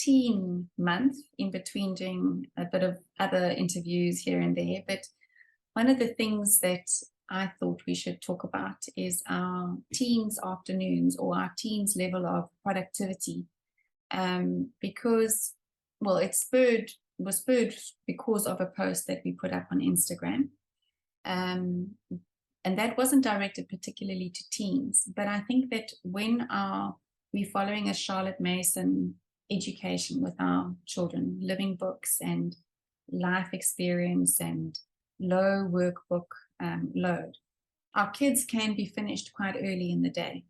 teen month, in between doing a bit of other interviews here and there. But one of the things that I thought we should talk about is our teens afternoons, or our teens level of productivity. Because, well, was spurred because of a post that we put up on Instagram. And that wasn't directed particularly to teens, but I think that when we're following a Charlotte Mason education with our children, living books and life experience and low workbook load, our kids can be finished quite early in the day,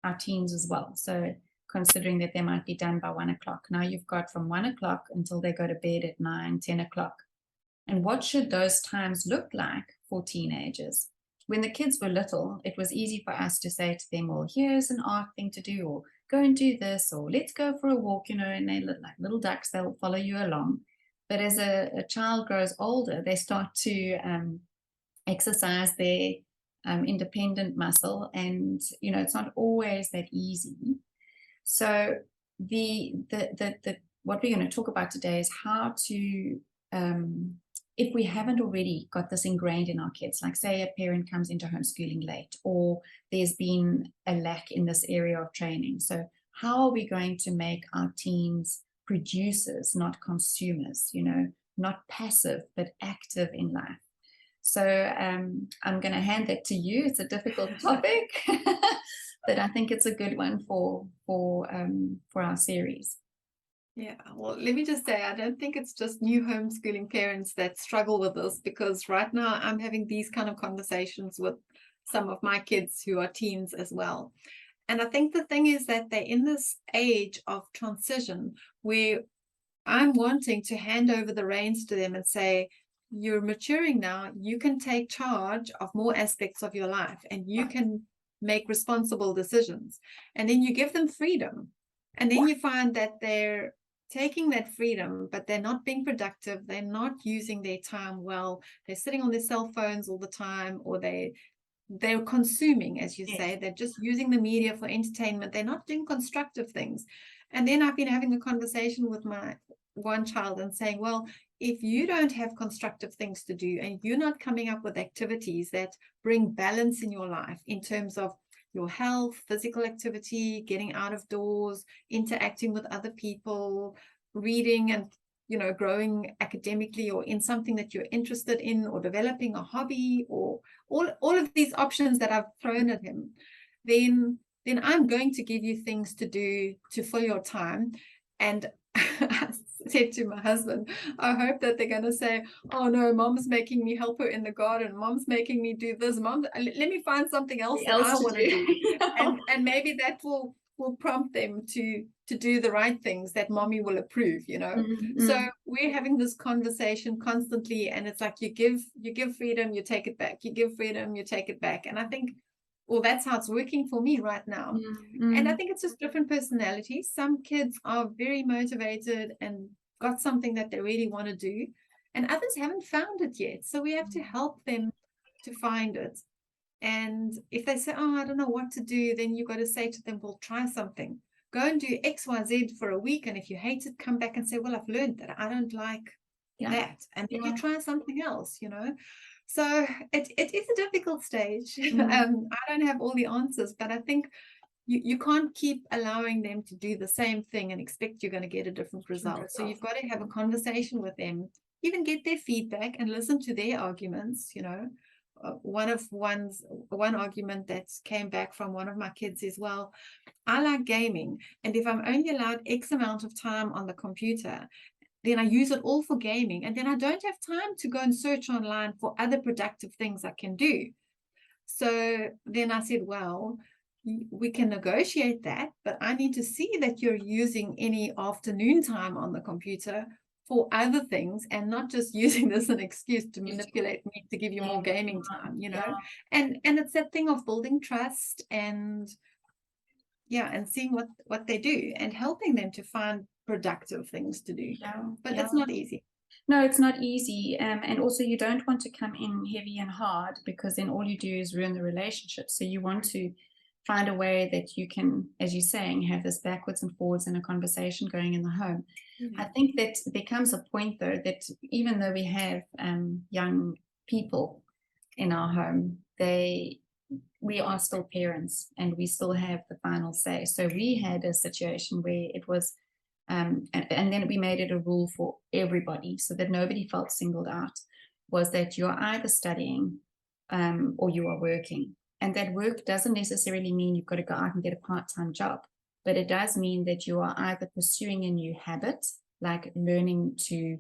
our teens as well. So considering that they might be done by 1 o'clock. Now you've got from 1 o'clock until they go to bed at 9, 10 o'clock. And what should those times look like for teenagers? When the kids were little, it was easy for us to say to them, well, here's an art thing to do, or go and do this, or let's go for a walk, and they look like little ducks, they'll follow you along. But as a child grows older, they start to exercise their independent muscle, and it's not always that easy. So what we're going to talk about today is how to, if we haven't already got this ingrained in our kids, like say a parent comes into homeschooling late, or there's been a lack in this area of training. So how are we going to make our teens producers, not consumers, not passive, but active in life? So I'm going to hand that to you. It's a difficult topic, but I think it's a good one for our series. Yeah, well, let me just say, I don't think it's just new homeschooling parents that struggle with this, because right now I'm having these kind of conversations with some of my kids who are teens as well. And I think the thing is that they're in this age of transition where I'm wanting to hand over the reins to them and say, you're maturing now, you can take charge of more aspects of your life, and you can make responsible decisions. And then you give them freedom. And then you find that they're taking that freedom, but they're not being productive. They're not using their time well. They're sitting on their cell phones all the time, or they're consuming, as you say. They're just using the media for entertainment. They're not doing constructive things. And then I've been having a conversation with my one child and saying, well, if you don't have constructive things to do, and you're not coming up with activities that bring balance in your life in terms of your health, physical activity, getting out of doors, interacting with other people, reading and growing academically, or in something that you're interested in, or developing a hobby, or all of these options that I've thrown at him, then I'm going to give you things to do to fill your time. And I said to my husband, I hope that they're going to say, oh no, mom's making me help her in the garden, mom's making me do this, mom, let me find something else that I want to do. And maybe that will prompt them to do the right things that mommy will approve, So we're having this conversation constantly, and it's like you give freedom, you take it back, you give freedom, you take it back. And I think, well, that's how it's working for me right now. And I think it's just different personalities. Some kids are very motivated and got something that they really want to do, and others haven't found it yet. So we have to help them to find it. And if they say, oh, I don't know what to do, then you got to say to them, well, try something. Go and do XYZ for a week. And if you hate it, come back and say, well, I've learned that I don't like that. And then you try something else, So it is a difficult stage. I don't have all the answers, but I think you can't keep allowing them to do the same thing and expect you're going to get a different result. So you've got to have a conversation with them, even get their feedback and listen to their arguments. One argument that came back from one of my kids is, well, I like gaming, and if I'm only allowed X amount of time on the computer, then I use it all for gaming, and then I don't have time to go and search online for other productive things I can do. So then I said, well, we can negotiate that, but I need to see that you're using any afternoon time on the computer for other things, and not just using this as an excuse to manipulate me to give you more gaming time, and it's that thing of building trust and seeing what they do and helping them to find productive things to do. But it's not easy. No, it's not easy. And also you don't want to come in heavy and hard, because then all you do is ruin the relationship. So you want to find a way that you can, as you're saying, have this backwards and forwards in a conversation going in the home. I think that there comes a point, though, that even though we have young people in our home, we are still parents and we still have the final say. So we had a situation where it was, and then we made it a rule for everybody so that nobody felt singled out, was that you're either studying or you are working. And that work doesn't necessarily mean you've got to go out and get a part-time job, but it does mean that you are either pursuing a new habit, like learning to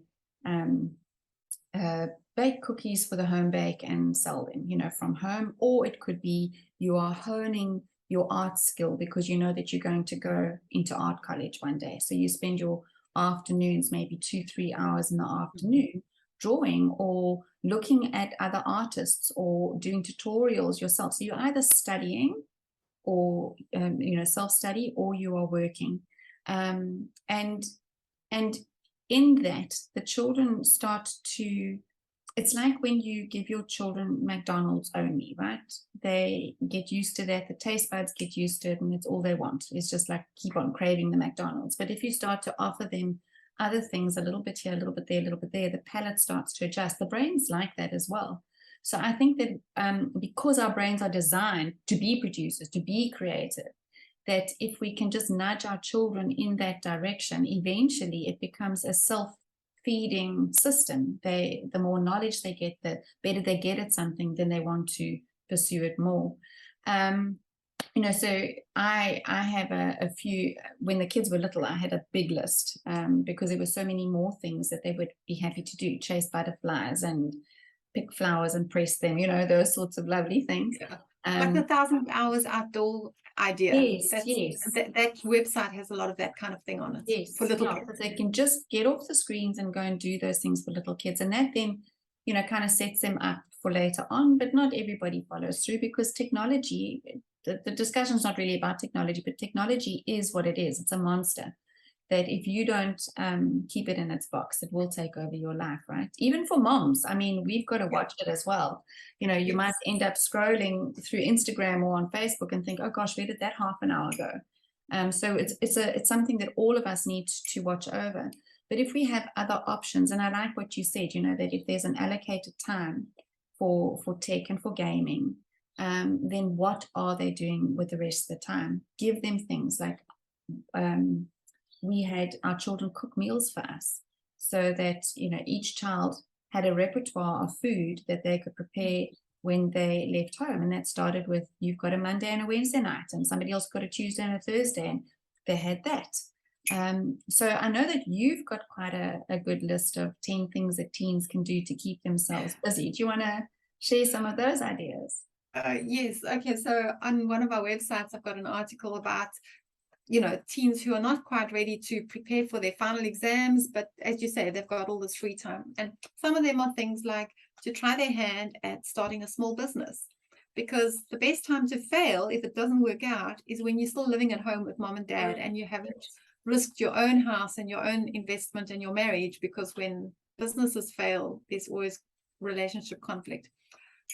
bake cookies for the home bake and sell them, from home, or it could be you are honing your art skill because you know that you're going to go into art college one day. So you spend your afternoons, maybe 2-3 hours in the afternoon, drawing or looking at other artists or doing tutorials yourself. So you're either studying or self-study, or you are working, and in that the children start to, it's like when you give your children McDonald's only, right? They get used to that, the taste buds get used to it, and it's all they want. It's just like keep on craving the McDonald's. But if you start to offer them other things, a little bit here, a little bit there, a little bit there, the palate starts to adjust. The brain's like that as well. So I think that because our brains are designed to be producers, to be creative, that if we can just nudge our children in that direction, eventually it becomes a self-feeding system. The more knowledge they get, the better they get at something, then they want to pursue it more. So I have a few, when the kids were little, I had a big list because there were so many more things that they would be happy to do, chase butterflies and pick flowers and press them, those sorts of lovely things. Yeah. Like the 1,000 hours outdoor idea. Yes, yes. That website has a lot of that kind of thing on it. Yes, for little kids. They can just get off the screens and go and do those things for little kids. And that then, kind of sets them up for later on. But not everybody follows through because technology, the discussion's not really about technology, but technology is what it is. It's a monster that if you don't keep it in its box, it will take over your life, right? Even for moms, I mean, we've got to watch it as well. You might end up scrolling through Instagram or on Facebook and think, oh gosh, where did that half an hour go? So it's something that all of us need to watch over. But if we have other options, and I like what you said, that if there's an allocated time for tech and for gaming, then what are they doing with the rest of the time? Give them things like we had our children cook meals for us so that, each child had a repertoire of food that they could prepare when they left home. And that started with, you've got a Monday and a Wednesday night, and somebody else got a Tuesday and a Thursday, and they had that. So I know that you've got quite a good list of 10 things that teens can do to keep themselves busy. Do you want to share some of those ideas? Yes. Okay. So on one of our websites, I've got an article about teens who are not quite ready to prepare for their final exams, but as you say, they've got all this free time. And some of them are things like to try their hand at starting a small business, because the best time to fail, if it doesn't work out, is when you're still living at home with mom and dad and you haven't risked your own house and your own investment and your marriage, because when businesses fail, there's always relationship conflict.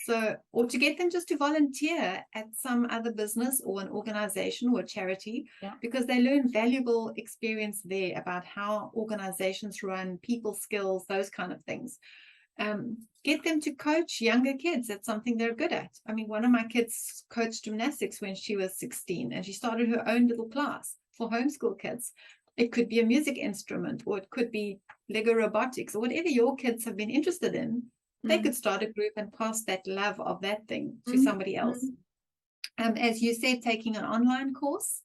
So, or to get them just to volunteer at some other business or an organization or a charity, because they learn valuable experience there about how organizations run, people skills, those kind of things. Get them to coach younger kids. That's something they're good at. I mean, one of my kids coached gymnastics when she was 16, and she started her own little class for homeschool kids. It could be a music instrument, or it could be Lego robotics, or whatever your kids have been interested in. They could start a group and pass that love of that thing to somebody else. As you said, taking an online course,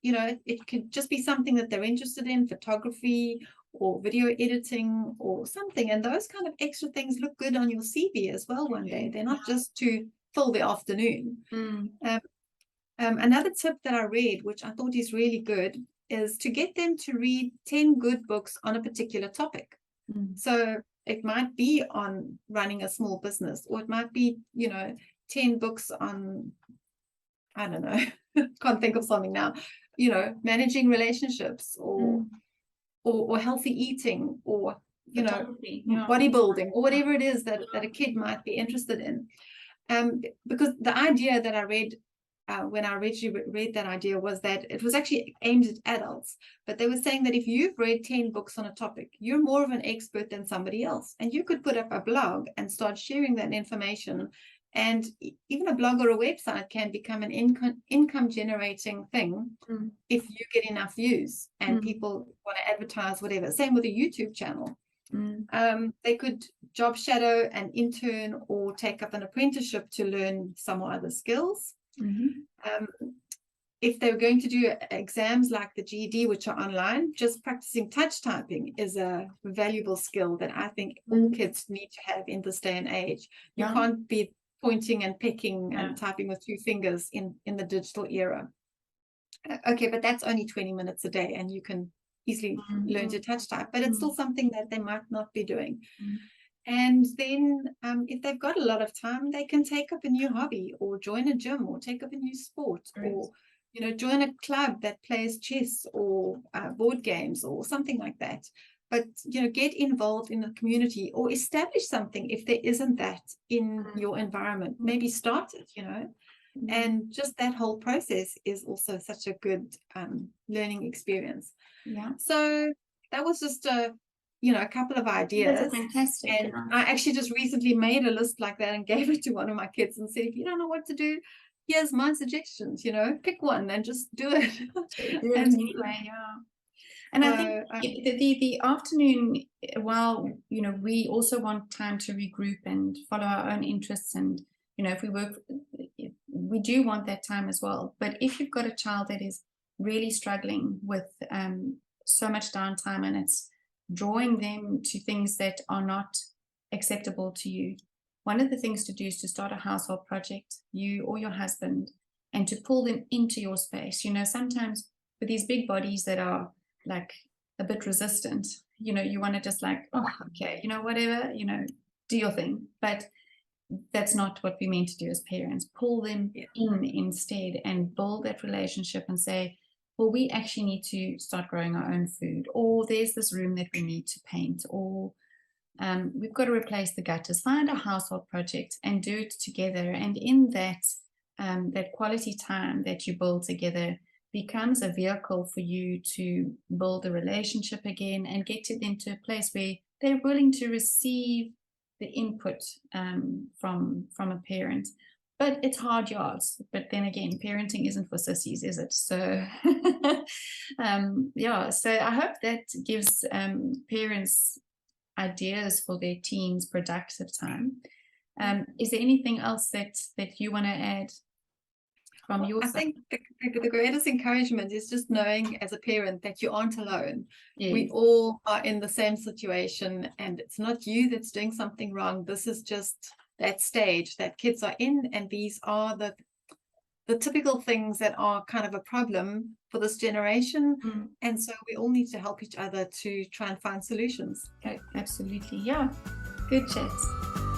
it could just be something that they're interested in, photography or video editing or something. And those kind of extra things look good on your CV as well one day. They're not just to fill the afternoon. Another tip that I read, which I thought is really good, is to get them to read 10 good books on a particular topic. So it might be on running a small business, or it might be, 10 books on, I don't know, can't think of something now, managing relationships or healthy eating, or, bodybuilding, or whatever it is that a kid might be interested in. Because the idea that I read when I originally read that idea was that it was actually aimed at adults, but they were saying that if you've read 10 books on a topic, you're more of an expert than somebody else, and you could put up a blog and start sharing that information. And even a blog or a website can become an income generating thing if you get enough views and people want to advertise, whatever. Same with a YouTube channel. They could job shadow, an intern, or take up an apprenticeship to learn some or other skills. If they're going to do exams like the GED, which are online, just practicing touch typing is a valuable skill that I think all kids need to have in this day and age. You can't be pointing and picking and typing with 2 fingers in the digital era. Okay, but that's only 20 minutes a day, and you can easily learn to touch type, but it's still something that they might not be doing. And then if they've got a lot of time, they can take up a new hobby, or join a gym, or take up a new sport, or join a club that plays chess or board games or something like that. But get involved in the community, or establish something if there isn't that in your environment. Maybe start it, and just that whole process is also such a good learning experience. So that was just a couple of ideas. That's fantastic. And I actually just recently made a list like that and gave it to one of my kids and said, if you don't know what to do, here's my suggestions. Pick one and just do it. Do it anyway. And I think the afternoon, while we also want time to regroup and follow our own interests, and if we work, we do want that time as well. But if you've got a child that is really struggling with so much downtime, and it's drawing them to things that are not acceptable to you, one of the things to do is to start a household project, you or your husband, and to pull them into your space. Sometimes with these big bodies that are like a bit resistant, you want to just like, oh, okay, whatever, do your thing. But that's not what we mean to do as parents. Pull them in instead and build that relationship and say, well, we actually need to start growing our own food, or there's this room that we need to paint, or we've got to replace the gutters. Find a household project and do it together. And in that, that quality time that you build together becomes a vehicle for you to build a relationship again and get to them to a place where they're willing to receive the input from a parent. But it's hard yards. But then again, parenting isn't for sissies, is it? So so I hope that gives parents ideas for their teens' productive time. Is there anything else that you want to add from your side? I think the greatest encouragement is just knowing as a parent that you aren't alone. Yes. We all are in the same situation, and it's not you that's doing something wrong. This is just that stage that kids are in, and these are the typical things that are kind of a problem for this generation. And so we all need to help each other to try and find solutions. Okay, absolutely. Yeah, good chats.